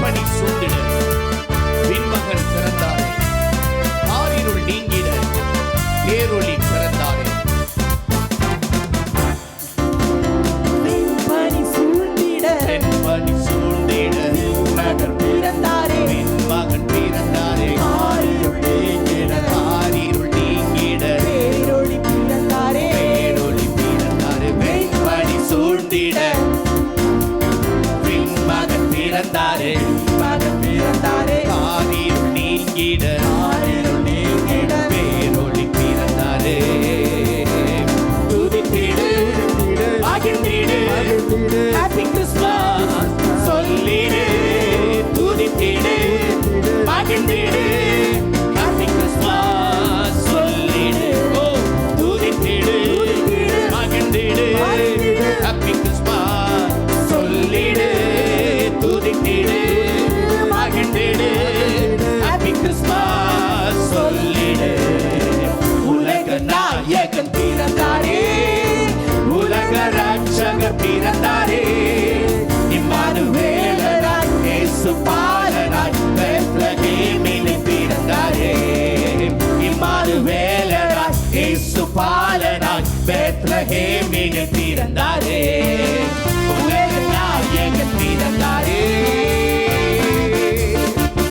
வெண்பனி சூழ்ந்திட விண்மகன் பிறந்தாரே, ஆரிருள் நீங்கிட பேரொளி பிறந்தாரே. வெண்பனி சூழ்ந்திட வெண்பனி சூழ்ந்திட விண்மகன் பிறந்தாரே, விண்மகன் பிறந்தாரே, ஆரிருள் நீங்கிட ஆரிருள் நீங்கிட பேரொளி பிறந்தாரே. பேரொளி பிறந்தாரே. வெண்பனி சூழ்ந்திட விண்மகன் பிறந்தாரே, விண்மகன் பிறந்தாரே, ஆரிருள் நீங்கிட ஆரிருள் நீங்கிட பேரொளி பிறந்தாரே. துதித்திடு மகிழ்ந்திடு ஹாப்பி கிறிஸ்மஸ் சொல்லிடு, துதித்திடு மகிழ்ந்திடு ஹாப்பி கிறிஸ்மஸ் சொல்லிடு. ஓ துதித்திடு மகிழ்ந்திடு ஹாப்பி கிறிஸ்மஸ் சொல்லிடு, துதித்திடு மகிழ்ந்திடு ஹாப்பி கிறிஸ்மஸ் சொல்லிடு. உலக நாயகன் பிறந்தாரே, உலக ரட்சகர் பிறந்தாரே, இம்மானுவேலராய் இயேசு பாலனாய் பெத்லகேமிலே பிறந்தாரே. இம்மானுவேலராய் இயேசு பாலனாய் பெத்லகேமிலே பிறந்தாரே.